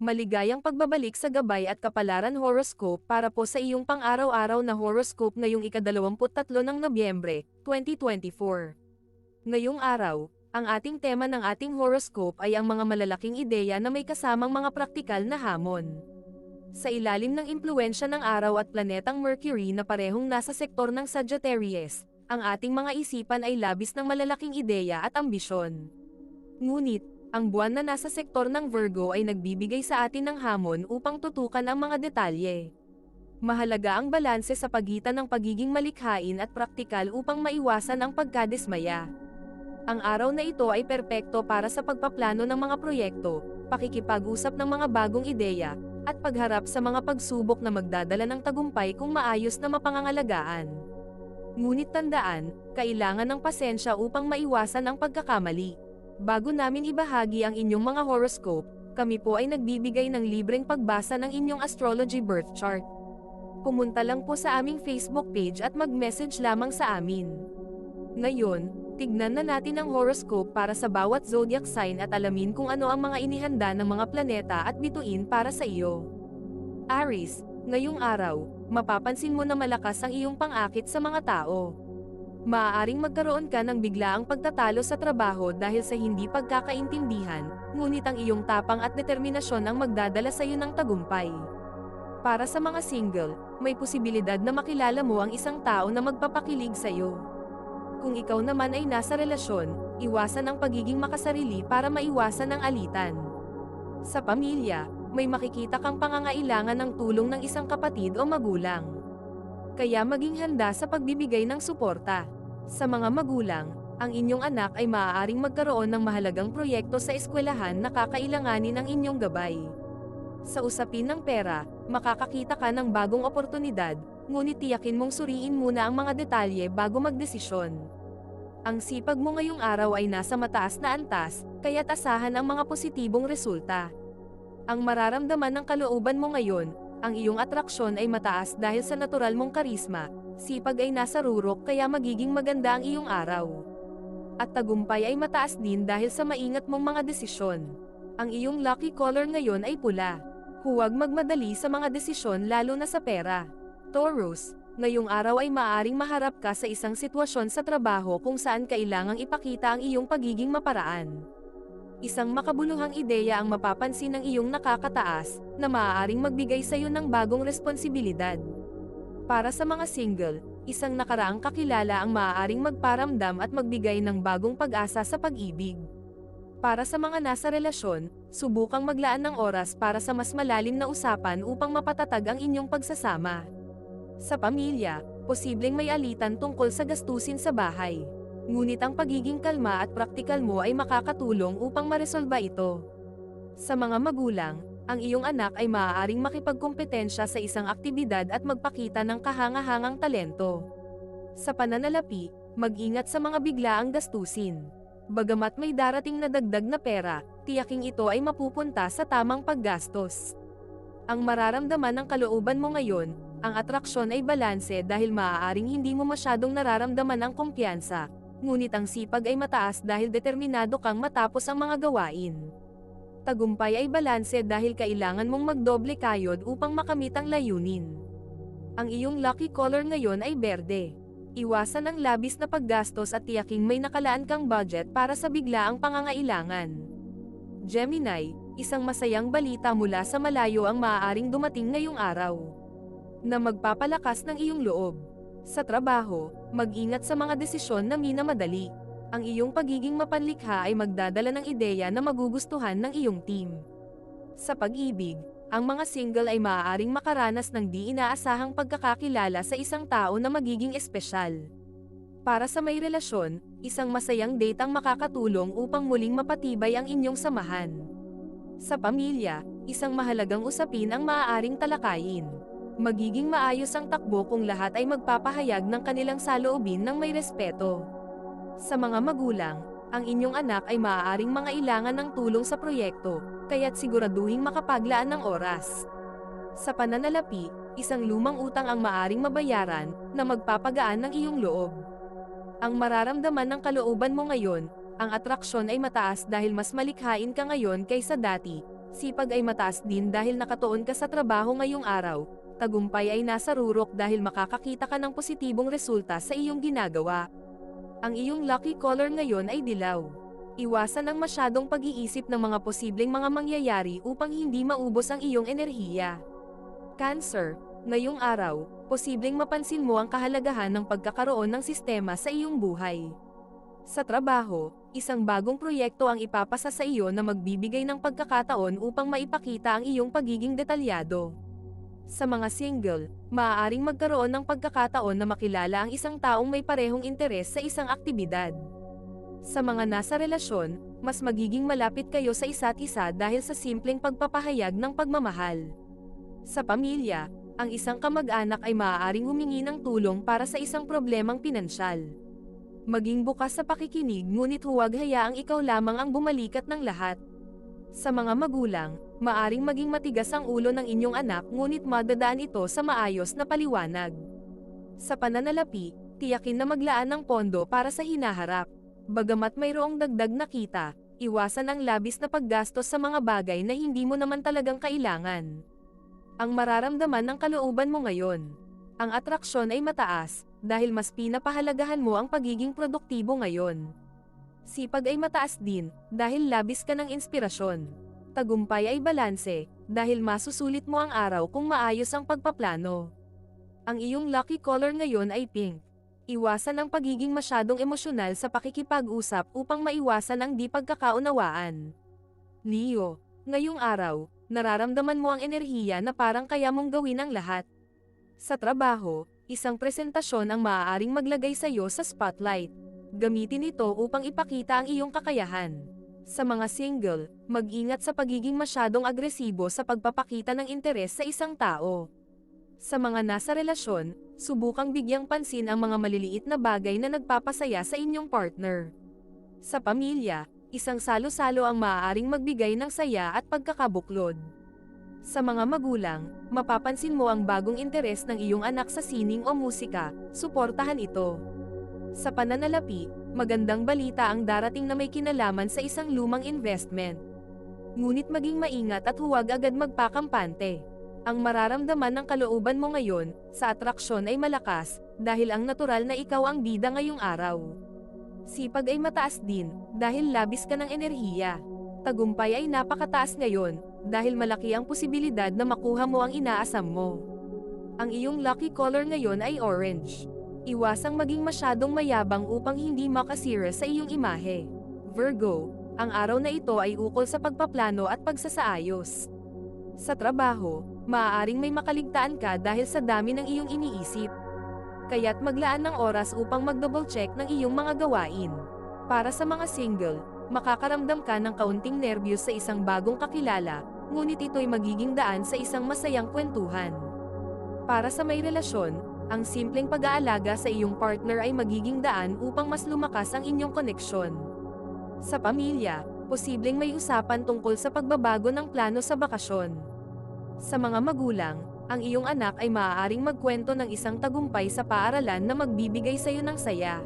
Maligayang pagbabalik sa gabay at kapalaran horoscope para po sa iyong pang-araw-araw na horoscope ngayong ika-23 ng Nobyembre, 2024. Ngayong araw, ang ating tema ng ating horoscope ay ang mga malalaking ideya na may kasamang mga praktikal na hamon. Sa ilalim ng impluwensya ng araw at planetang Mercury na parehong nasa sektor ng Sagittarius, ang ating mga isipan ay labis ng malalaking ideya at ambisyon. Ngunit, ang buwan na nasa sektor ng Virgo ay nagbibigay sa atin ng hamon upang tutukan ang mga detalye. Mahalaga ang balanse sa pagitan ng pagiging malikhain at praktikal upang maiwasan ang pagkadismaya. Ang araw na ito ay perpekto para sa pagpaplano ng mga proyekto, pakikipag-usap ng mga bagong ideya, at pagharap sa mga pagsubok na magdadala ng tagumpay kung maayos na mapangangalagaan. Ngunit tandaan, kailangan ng pasensya upang maiwasan ang pagkakamali. Bago namin ibahagi ang inyong mga horoscope, kami po ay nagbibigay ng libreng pagbasa ng inyong astrology birth chart. Pumunta lang po sa aming Facebook page at mag-message lamang sa amin. Ngayon, tignan na natin ang horoscope para sa bawat zodiac sign at alamin kung ano ang mga inihanda ng mga planeta at bituin para sa iyo. Aries, ngayong araw, mapapansin mo na malakas ang iyong pang-akit sa mga tao. Maaaring magkaroon ka ng biglaang pagtatalo sa trabaho dahil sa hindi pagkakaintindihan, ngunit ang iyong tapang at determinasyon ang magdadala sa iyo ng tagumpay. Para sa mga single, may posibilidad na makilala mo ang isang tao na magpapakilig sa iyo. Kung ikaw naman ay nasa relasyon, iwasan ang pagiging makasarili para maiwasan ang alitan. Sa pamilya, may makikita kang pangangailangan ng tulong ng isang kapatid o magulang. Kaya maging handa sa pagbibigay ng suporta. Sa mga magulang, ang inyong anak ay maaaring magkaroon ng mahalagang proyekto sa eskwelahan na kakailanganin ng inyong gabay. Sa usapin ng pera, makakakita ka ng bagong oportunidad, ngunit tiyakin mong suriin muna ang mga detalye bago magdesisyon. Ang sipag mo ngayong araw ay nasa mataas na antas, kaya't asahan ang mga positibong resulta. Ang mararamdaman ng kalooban mo ngayon, ang iyong atraksyon ay mataas dahil sa natural mong karisma, sipag ay nasa rurok kaya magiging maganda ang iyong araw. At tagumpay ay mataas din dahil sa maingat mong mga desisyon. Ang iyong lucky color ngayon ay pula. Huwag magmadali sa mga desisyon lalo na sa pera. Taurus, ngayong araw ay maaaring maharap ka sa isang sitwasyon sa trabaho kung saan kailangang ipakita ang iyong pagiging maparaan. Isang makabuluhang ideya ang mapapansin ng iyong nakakataas, na maaaring magbigay sa iyo ng bagong responsibilidad. Para sa mga single, isang nakaraang kakilala ang maaaring magparamdam at magbigay ng bagong pag-asa sa pag-ibig. Para sa mga nasa relasyon, subukang maglaan ng oras para sa mas malalim na usapan upang mapatatag ang inyong pagsasama. Sa pamilya, posibleng may alitan tungkol sa gastusin sa bahay. Ngunit ang pagiging kalma at praktikal mo ay makakatulong upang maresolba ito. Sa mga magulang, ang iyong anak ay maaaring makipagkompetensya sa isang aktibidad at magpakita ng kahangahangang talento. Sa pananalapi, mag-ingat sa mga biglaang gastusin. Bagamat may darating na dagdag na pera, tiyaking ito ay mapupunta sa tamang paggastos. Ang mararamdaman ng kalooban mo ngayon, ang atraksyon ay balanse dahil maaaring hindi mo masyadong nararamdaman ang kumpiyansa. Ngunit ang sipag ay mataas dahil determinado kang matapos ang mga gawain. Tagumpay ay balanse dahil kailangan mong magdoble kayod upang makamit ang layunin. Ang iyong lucky color ngayon ay berde. Iwasan ang labis na paggastos at tiyaking may nakalaan kang budget para sa biglaang pangangailangan. Gemini, isang masayang balita mula sa malayo ang maaaring dumating ngayong araw, na magpapalakas ng iyong loob. Sa trabaho, mag-ingat sa mga desisyon na minamadali. Ang iyong pagiging mapanlikha ay magdadala ng ideya na magugustuhan ng iyong team. Sa pag-ibig, ang mga single ay maaaring makaranas ng di inaasahang pagkakakilala sa isang tao na magiging espesyal. Para sa may relasyon, isang masayang date ang makakatulong upang muling mapatibay ang inyong samahan. Sa pamilya, isang mahalagang usapin ang maaaring talakayin. Magiging maayos ang takbo kung lahat ay magpapahayag ng kanilang saloobin ng may respeto. Sa mga magulang, ang inyong anak ay maaaring mangailangan ng tulong sa proyekto, kaya't siguraduhing makapaglaan ng oras. Sa pananalapi, isang lumang utang ang maaaring mabayaran, na magpapagaan ng iyong loob. Ang mararamdaman ng kalooban mo ngayon, ang atraksyon ay mataas dahil mas malikhain ka ngayon kaysa dati, Sipag ay mataas din dahil nakatuon ka sa trabaho ngayong araw. Tagumpay ay nasa rurok dahil makakakita ka ng positibong resulta sa iyong ginagawa. Ang iyong lucky color ngayon ay dilaw. Iwasan ang masyadong pag-iisip ng mga posibleng mga mangyayari upang hindi maubos ang iyong enerhiya. Cancer, ngayong araw, posibleng mapansin mo ang kahalagahan ng pagkakaroon ng sistema sa iyong buhay. Sa trabaho, isang bagong proyekto ang ipapasa sa iyo na magbibigay ng pagkakataon upang maipakita ang iyong pagiging detalyado. Sa mga single, maaaring magkaroon ng pagkakataon na makilala ang isang taong may parehong interes sa isang aktibidad. Sa mga nasa relasyon, mas magiging malapit kayo sa isa't isa dahil sa simpleng pagpapahayag ng pagmamahal. Sa pamilya, ang isang kamag-anak ay maaaring humingi ng tulong para sa isang problemang pinansyal. Maging bukas sa pakikinig ngunit huwag hayaang ikaw lamang ang bumalikat ng lahat. Sa mga magulang, maaring maging matigas ang ulo ng inyong anak ngunit madadaan ito sa maayos na paliwanag. Sa pananalapi, tiyakin na maglaan ng pondo para sa hinaharap. Bagamat mayroong dagdag na kita, iwasan ang labis na paggastos sa mga bagay na hindi mo naman talagang kailangan. Ang mararamdaman ng kalooban mo ngayon. Ang atraksyon ay mataas, dahil mas pinapahalagahan mo ang pagiging produktibo ngayon. Sipag ay mataas din, dahil labis ka ng inspirasyon. Tagumpay ay balanse, dahil masusulit mo ang araw kung maayos ang pagpaplano. Ang iyong lucky color ngayon ay pink. Iwasan ang pagiging masyadong emosyonal sa pakikipag-usap upang maiwasan ang di pagkakaunawaan. Leo, ngayong araw, nararamdaman mo ang enerhiya na parang kaya mong gawin ang lahat. Sa trabaho, isang presentasyon ang maaaring maglagay sa iyo sa spotlight. Gamitin ito upang ipakita ang iyong kakayahan. Sa mga single, mag-ingat sa pagiging masyadong agresibo sa pagpapakita ng interes sa isang tao. Sa mga nasa relasyon, subukang bigyang pansin ang mga maliliit na bagay na nagpapasaya sa inyong partner. Sa pamilya, isang salo-salo ang maaaring magbigay ng saya at pagkakabuklod. Sa mga magulang, mapapansin mo ang bagong interes ng iyong anak sa sining o musika, suportahan ito. Sa pananalapi, magandang balita ang darating na may kinalaman sa isang lumang investment. Ngunit maging maingat at huwag agad magpakampante. Ang mararamdaman ng kalooban mo ngayon, sa atraksyon ay malakas, dahil ang natural na ikaw ang bida ngayong araw. Sipag ay mataas din, dahil labis ka ng enerhiya. Tagumpay ay napakataas ngayon, dahil malaki ang posibilidad na makuha mo ang inaasam mo. Ang iyong lucky color ngayon ay orange. Iwasang maging masyadong mayabang upang hindi makasira sa iyong imahe. Virgo, ang araw na ito ay ukol sa pagpaplano at pagsasaayos. Sa trabaho, maaaring may makaligtaan ka dahil sa dami ng iyong iniisip. Kaya't maglaan ng oras upang mag-double check ng iyong mga gawain. Para sa mga single, makakaramdam ka ng kaunting nerbiyos sa isang bagong kakilala, ngunit ito'y magiging daan sa isang masayang kwentuhan. Para sa may relasyon, ang simpleng pag-aalaga sa iyong partner ay magiging daan upang mas lumakas ang inyong koneksyon. Sa pamilya, posibleng may usapan tungkol sa pagbabago ng plano sa bakasyon. Sa mga magulang, ang iyong anak ay maaaring magkwento ng isang tagumpay sa paaralan na magbibigay sa iyo ng saya.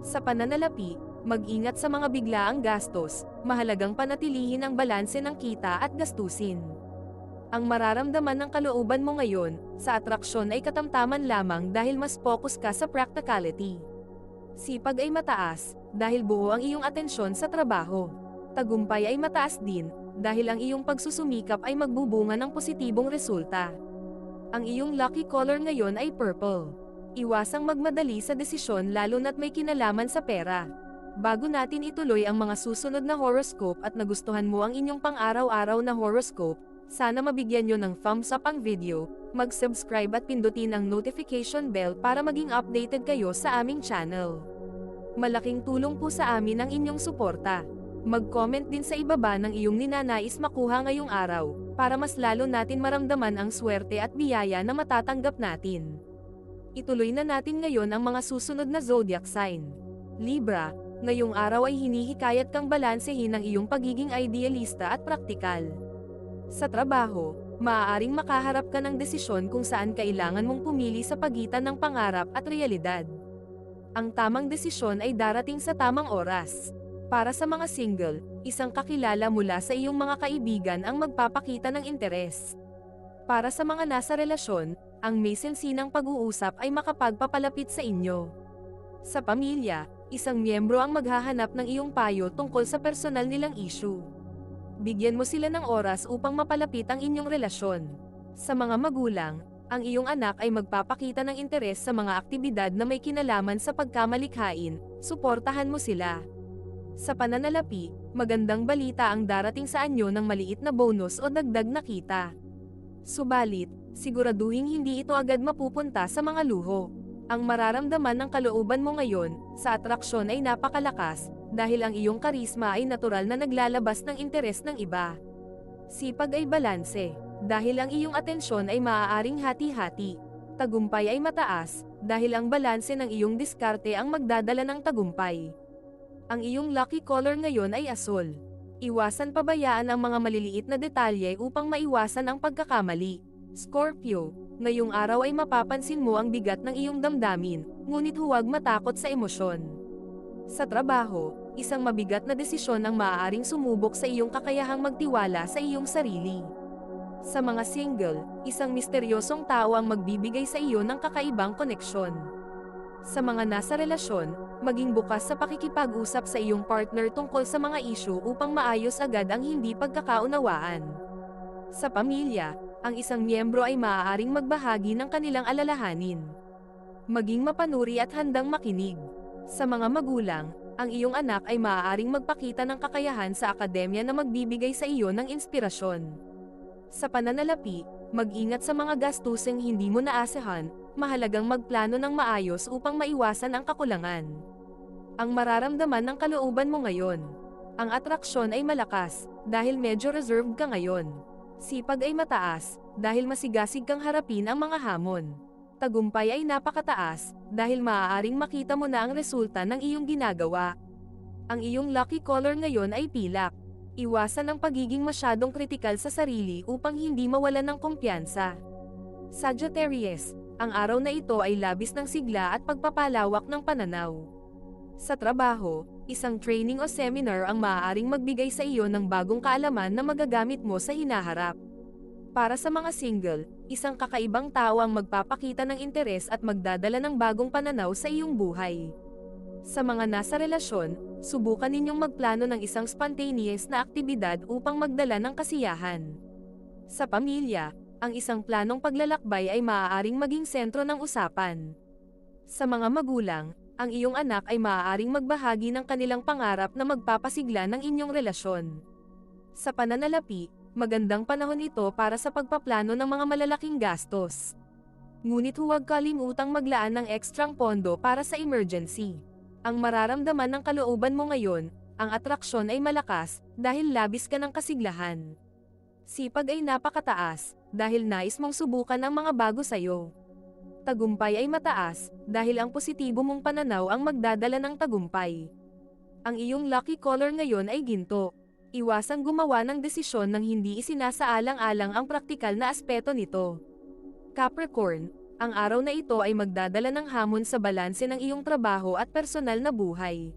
Sa pananalapi, mag-ingat sa mga biglaang gastos, mahalagang panatilihin ang balanse ng kita at gastusin. Ang mararamdaman ng kalooban mo ngayon, sa atraksyon ay katamtaman lamang dahil mas focus ka sa practicality. Sipag ay mataas, dahil buo ang iyong atensyon sa trabaho. Tagumpay ay mataas din, dahil ang iyong pagsusumikap ay magbubunga ng positibong resulta. Ang iyong lucky color ngayon ay purple. Iwasang magmadali sa desisyon lalo na't may kinalaman sa pera. Bago natin ituloy ang mga susunod na horoscope at nagustuhan mo ang inyong pang-araw-araw na horoscope, sana mabigyan nyo ng thumbs up ang video, mag-subscribe at pindutin ang notification bell para maging updated kayo sa aming channel. Malaking tulong po sa amin ang inyong suporta. Mag-comment din sa ibaba ng iyong ninanais makuha ngayong araw, para mas lalo natin maramdaman ang swerte at biyaya na matatanggap natin. Ituloy na natin ngayon ang mga susunod na zodiac sign. Libra, ngayong araw ay hinihikayat kang balansehin ang iyong pagiging idealista at praktikal. Sa trabaho, maaaring makaharap ka ng desisyon kung saan kailangan mong pumili sa pagitan ng pangarap at realidad. Ang tamang desisyon ay darating sa tamang oras. Para sa mga single, isang kakilala mula sa iyong mga kaibigan ang magpapakita ng interes. Para sa mga nasa relasyon, ang may sensinang pag-uusap ay makapagpapalapit sa inyo. Sa pamilya, isang miyembro ang maghahanap ng iyong payo tungkol sa personal nilang issue. Bigyan mo sila ng oras upang mapalapit ang inyong relasyon. Sa mga magulang, ang iyong anak ay magpapakita ng interes sa mga aktibidad na may kinalaman sa pagkamalikhain, suportahan mo sila. Sa pananalapi, magandang balita ang darating sa anyo ng maliit na bonus o dagdag na kita. Subalit, siguraduhin hindi ito agad mapupunta sa mga luho. Ang mararamdaman ng kalooban mo ngayon, sa atraksyon ay napakalakas, dahil ang iyong karisma ay natural na naglalabas ng interes ng iba. Sipag ay balanse, dahil ang iyong atensyon ay maaaring hati-hati. Tagumpay ay mataas, dahil ang balanse ng iyong diskarte ang magdadala ng tagumpay. Ang iyong lucky color ngayon ay asul. Iwasan pabayaan ang mga maliliit na detalye upang maiwasan ang pagkakamali. Scorpio, ngayong araw ay mapapansin mo ang bigat ng iyong damdamin, ngunit huwag matakot sa emosyon. Sa trabaho, isang mabigat na desisyon ang maaaring sumubok sa iyong kakayahang magtiwala sa iyong sarili. Sa mga single, isang misteryosong tao ang magbibigay sa iyo ng kakaibang koneksyon. Sa mga nasa relasyon, maging bukas sa pakikipag-usap sa iyong partner tungkol sa mga issue upang maayos agad ang hindi pagkakaunawaan. Sa pamilya, ang isang miyembro ay maaaring magbahagi ng kanilang alalahanin. Maging mapanuri at handang makinig. Sa mga magulang, ang iyong anak ay maaaring magpakita ng kakayahan sa akademya na magbibigay sa iyo ng inspirasyon. Sa pananalapi, mag-ingat sa mga gastusing hindi mo naasahan, mahalagang magplano ng maayos upang maiwasan ang kakulangan. Ang mararamdaman ng kalooban mo ngayon. Ang atraksyon ay malakas, dahil medyo reserved ka ngayon. Sipag ay mataas, dahil masigasig kang harapin ang mga hamon. Tagumpay ay napakataas, dahil maaaring makita mo na ang resulta ng iyong ginagawa. Ang iyong lucky color ngayon ay pilak. Iwasan ang pagiging masyadong kritikal sa sarili upang hindi mawalan ng kumpiyansa. Sagittarius, ang araw na ito ay labis ng sigla at pagpapalawak ng pananaw. Sa trabaho, isang training o seminar ang maaaring magbigay sa iyo ng bagong kaalaman na magagamit mo sa hinaharap. Para sa mga single, isang kakaibang tao ang magpapakita ng interes at magdadala ng bagong pananaw sa iyong buhay. Sa mga nasa relasyon, subukan ninyong magplano ng isang spontaneous na aktibidad upang magdala ng kasiyahan. Sa pamilya, ang isang planong paglalakbay ay maaaring maging sentro ng usapan. Sa mga magulang, ang iyong anak ay maaaring magbahagi ng kanilang pangarap na magpapasigla ng inyong relasyon. Sa pananalapi, magandang panahon ito para sa pagpaplano ng mga malalaking gastos. Ngunit huwag kalimutang maglaan ng ekstrang pondo para sa emergency. Ang mararamdaman ng kalooban mo ngayon, ang atraksyon ay malakas, dahil labis ka ng kasiglahan. Sipag ay napakataas, dahil nais mong subukan ang mga bago sayo. Tagumpay ay mataas, dahil ang positibo mong pananaw ang magdadala ng tagumpay. Ang iyong lucky color ngayon ay ginto. Iwasang gumawa ng desisyon nang hindi isinasaalang-alang ang praktikal na aspeto nito. Capricorn, ang araw na ito ay magdadala ng hamon sa balanse ng iyong trabaho at personal na buhay.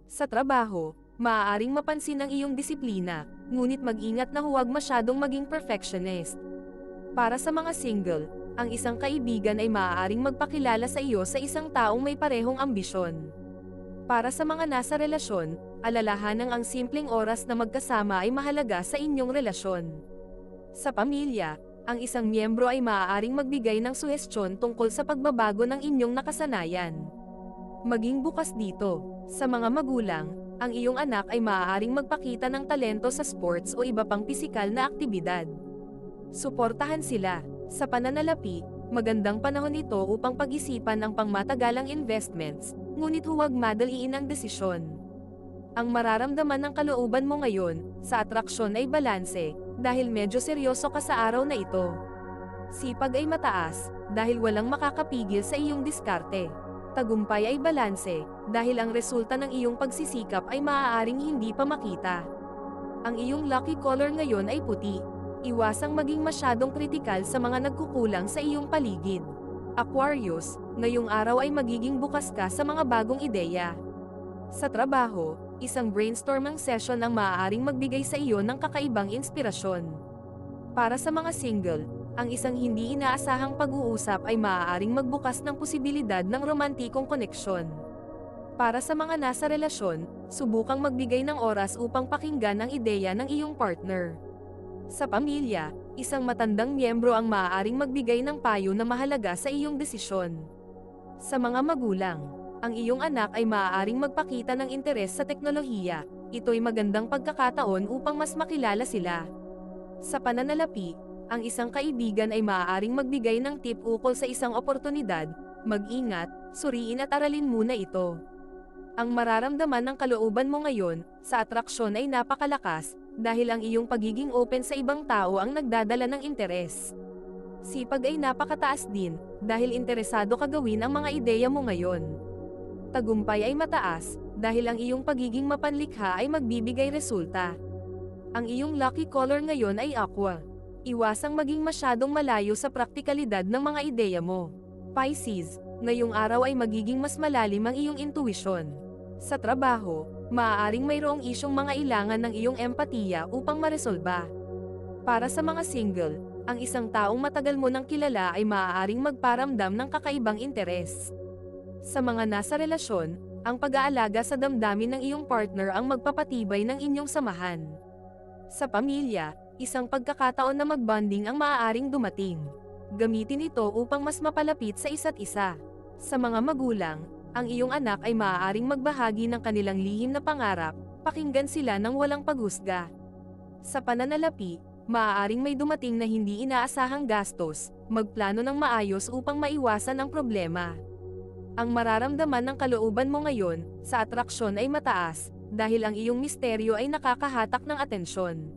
Sa trabaho, maaaring mapansin ang iyong disiplina, ngunit mag-ingat na huwag masyadong maging perfectionist. Para sa mga single, ang isang kaibigan ay maaaring magpakilala sa iyo sa isang taong may parehong ambisyon. Para sa mga nasa relasyon, alalahanang ang simpleng oras na magkasama ay mahalaga sa inyong relasyon. Sa pamilya, ang isang miyembro ay maaaring magbigay ng suhestyon tungkol sa pagbabago ng inyong nakasanayan. Maging bukas dito. Sa mga magulang, ang iyong anak ay maaaring magpakita ng talento sa sports o iba pang pisikal na aktibidad. Suportahan sila. Sa pananalapi, magandang panahon ito upang pag-isipan ang pangmatagalang investments, ngunit huwag madaliin ang desisyon. Ang mararamdaman ng kalooban mo ngayon, sa atraksyon ay balanse, dahil medyo seryoso ka sa araw na ito. Sipag ay mataas, dahil walang makakapigil sa iyong diskarte. Tagumpay ay balanse, dahil ang resulta ng iyong pagsisikap ay maaaring hindi pa makita. Ang iyong lucky color ngayon ay puti. Iwasang maging masyadong kritikal sa mga nagkukulang sa iyong paligid. Aquarius, ngayong araw ay magiging bukas ka sa mga bagong ideya. Sa trabaho, isang brainstorming session ang maaaring magbigay sa iyo ng kakaibang inspirasyon. Para sa mga single, ang isang hindi inaasahang pag-uusap ay maaaring magbukas ng posibilidad ng romantikong koneksyon. Para sa mga nasa relasyon, subukang magbigay ng oras upang pakinggan ang ideya ng iyong partner. Sa pamilya, isang matandang miyembro ang maaaring magbigay ng payo na mahalaga sa iyong desisyon. Sa mga magulang, ang iyong anak ay maaaring magpakita ng interes sa teknolohiya. Ito'y magandang pagkakataon upang mas makilala sila. Sa pananalapi, ang isang kaibigan ay maaaring magbigay ng tip ukol sa isang oportunidad. Mag-ingat, suriin at aralin muna ito. Ang mararamdaman ng kalooban mo ngayon sa atraksyon ay napakalakas, dahil ang iyong pagiging open sa ibang tao ang nagdadala ng interes. Sipag ay napakataas din, dahil interesado ka gawin ang mga ideya mo ngayon. Tagumpay ay mataas, dahil ang iyong pagiging mapanlikha ay magbibigay resulta. Ang iyong lucky color ngayon ay aqua. Iwasang maging masyadong malayo sa praktikalidad ng mga ideya mo. Pisces, ngayong araw ay magiging mas malalim ang iyong intuisyon. Sa trabaho, maaaring mayroong isyong mga ilangan ng iyong empatiya upang maresolba. Para sa mga single, ang isang taong matagal mo nang kilala ay maaaring magparamdam ng kakaibang interes. Sa mga nasa relasyon, ang pag-aalaga sa damdamin ng iyong partner ang magpapatibay ng inyong samahan. Sa pamilya, isang pagkakataon na mag-bonding ang maaaring dumating. Gamitin ito upang mas mapalapit sa isa't isa. Sa mga magulang, ang iyong anak ay maaaring magbahagi ng kanilang lihim na pangarap, pakinggan sila ng walang paghusga. Sa pananalapi, maaaring may dumating na hindi inaasahang gastos, magplano ng maayos upang maiwasan ang problema. Ang mararamdaman ng kalooban mo ngayon sa atraksyon ay mataas, dahil ang iyong misteryo ay nakakahatak ng atensyon.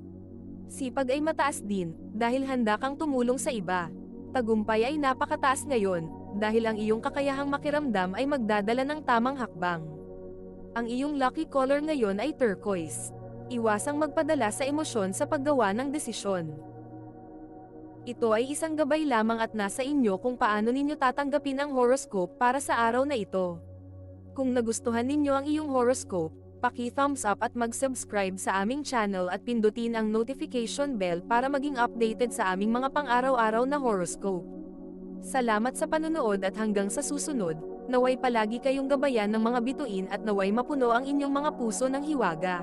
Sipag ay mataas din, dahil handa kang tumulong sa iba. Tagumpay ay napakataas ngayon, dahil ang iyong kakayahang makiramdam ay magdadala ng tamang hakbang. Ang iyong lucky color ngayon ay turquoise. Iwasang magpadala sa emosyon sa paggawa ng desisyon. Ito ay isang gabay lamang at nasa inyo kung paano ninyo tatanggapin ang horoscope para sa araw na ito. Kung nagustuhan ninyo ang iyong horoscope, paki-thumbs up at mag-subscribe sa aming channel at pindutin ang notification bell para maging updated sa aming mga pang-araw-araw na horoscope. Salamat sa panunood at hanggang sa susunod, naway palagi kayong gabayan ng mga bituin at naway mapuno ang inyong mga puso ng hiwaga.